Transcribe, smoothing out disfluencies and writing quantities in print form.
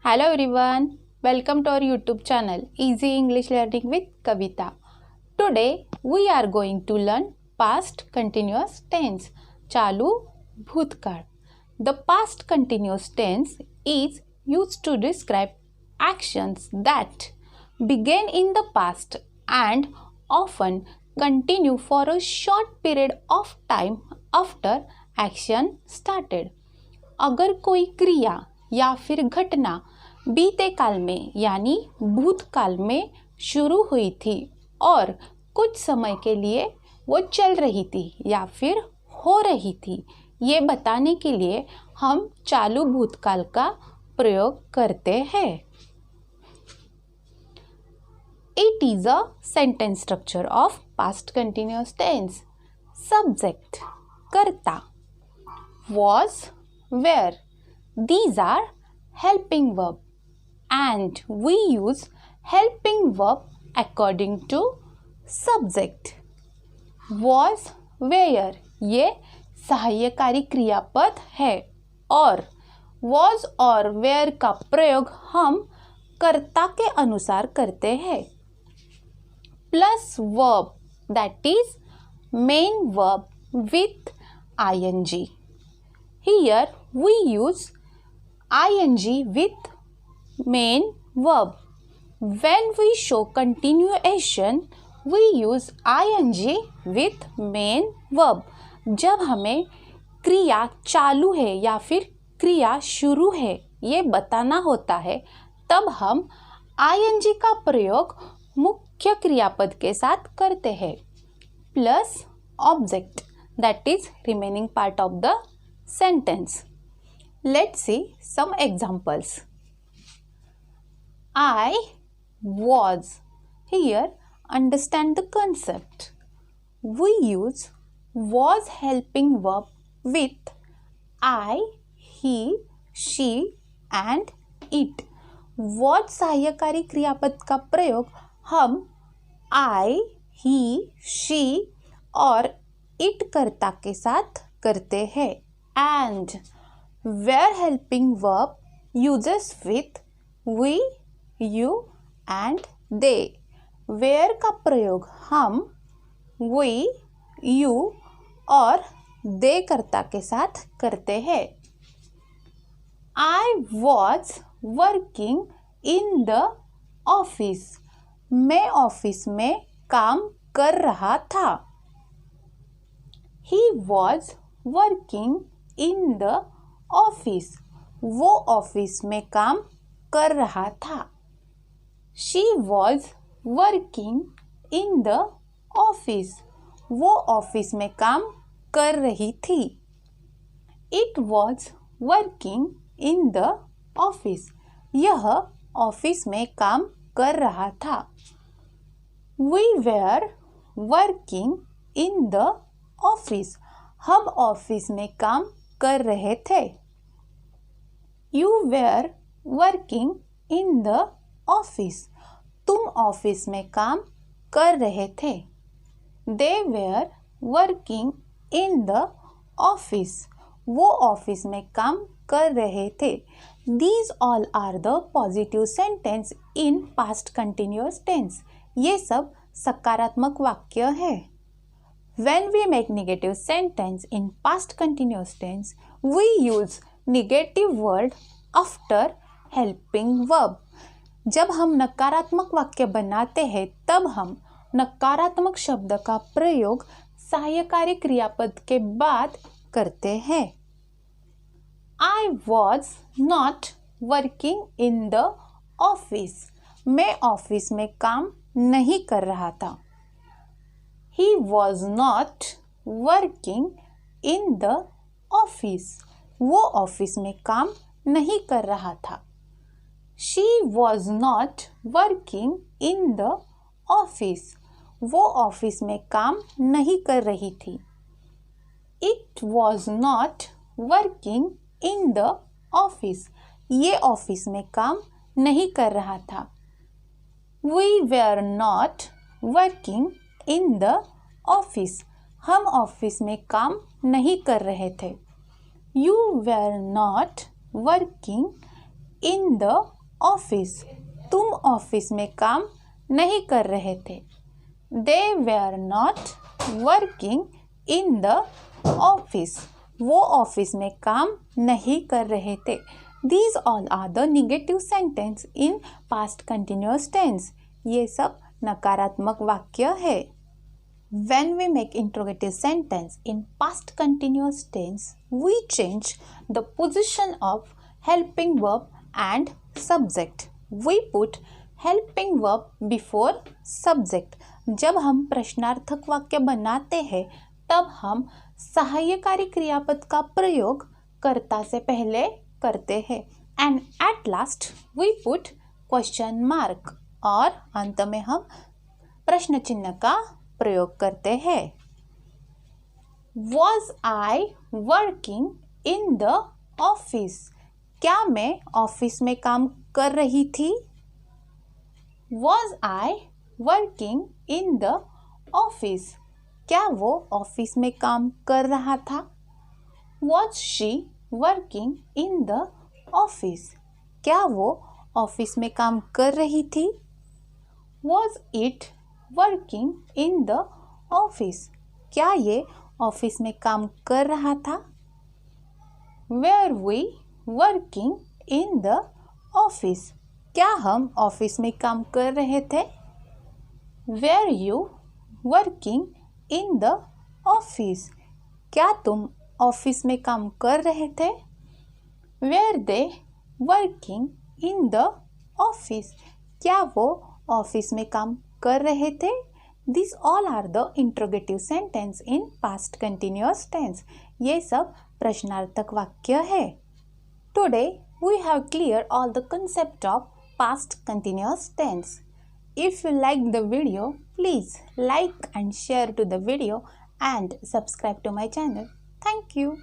Hello everyone, welcome to our YouTube channel Easy English Learning with Kavita. Today we are going to learn past continuous tense, चालू भूतकाळ. The past continuous tense is used to describe actions that began in the past and often continue for a short period of time after action started. अगर कोई क्रिया या फिर घटना बीते काल में यानी भूतकाल में शुरू हुई थी और कुछ समय के लिए वो चल रही थी या फिर हो रही थी, ये बताने के लिए हम चालू भूतकाल का प्रयोग करते हैं. It is a sentence structure of past continuous tense. Subject कर्ता, was, were. These are helping verb and we use helping verb according to subject. Was, were ये सहायकारी क्रियापद है और was और were का प्रयोग हम कर्ता के अनुसार करते हैं. Plus verb that is main verb with ing. Here we use ing with main verb. When we show continuation, we use ing with main verb. जब हमें क्रिया चालू है या फिर क्रिया शुरू है ये बताना होता है, तब हम ing का प्रयोग मुख्य क्रियापद के साथ करते हैं. Plus object that is remaining part of the sentence. Let's see some examples. I was. Here, understand the concept. We use was helping verb with I, he, she and it. Was सहायकारी क्रियापद का प्रयोग हम I, he, she और it कर्ता के साथ करते हैं. And were helping verb uses with we, you and they. were का प्रयोग हम we, you और they कर्ता के साथ करते हैं. I was working in the office. मैं ऑफिस में काम कर रहा था. He was working in the office. वो ऑफिस में काम कर रहा था. She was working in the office. वो ऑफिस में काम कर रही थी. It was working in the office. यह ऑफिस में काम कर रहा था. We were working in the office. हम ऑफिस में काम कर रहे थे. You were working in the office. तुम ऑफिस में काम कर रहे थे. They were working in the office. वो ऑफिस में काम कर रहे थे. These all are the positive sentence in past continuous tense. ये सब सकारात्मक वाक्य है. When we make negative sentence in past continuous tense, we use negative word after helping verb. जब हम नकारात्मक वाक्य बनाते हैं तब हम नकारात्मक शब्द का प्रयोग सहायकारी क्रियापद के बाद करते हैं. I was not working in the office. मैं ऑफिस में काम नहीं कर रहा था. He was not working in the office. वो ऑफिस में काम नहीं कर रहा था. She was not working in the office. वो ऑफिस में काम नहीं कर रही थी. It was not working in the office. ये ऑफिस में काम नहीं कर रहा था. We were not working in the office. हम ऑफिस में काम नहीं कर रहे थे. You were not working in the office, तुम ऑफिस में काम नहीं कर रहे थे. They were not working in the office. वो ऑफिस में काम नहीं कर रहे थे. These all are the negative sentence in past continuous tense. ये सब नकारात्मक वाक्य है. When we make interrogative sentence in past continuous tense, we change the position of helping verb and subject. We put helping verb before subject. जब हम प्रश्नार्थक वाक्य बनाते हैं तब हम सहायकारी क्रियापद का प्रयोग कर्ता से पहले करते हैं. And at last we put question mark. और अंत में हम प्रश्न चिन्ह का प्रयोग करते हैं. Was I working in the office? क्या मैं ऑफिस में काम कर रही थी? Was I working in the office? क्या वो ऑफिस में काम कर रहा था? Was she working in the office? क्या वो ऑफिस में काम कर रही थी? Was it working in the office? क्या ये ऑफिस में काम कर रहा था? Were we working in the office? क्या हम ऑफिस में काम कर रहे थे? Were you working in the office? क्या तुम ऑफिस में काम कर रहे थे? Were they working in the office? क्या वो ऑफिस में काम कर रहे थे? These all are the interrogative sentence in past continuous tense. ये सब प्रश्नार्थक वाक्य है. Today we have cleared all the concept of past continuous tense. If you like the video, please like and share to the video and subscribe to my channel. Thank you.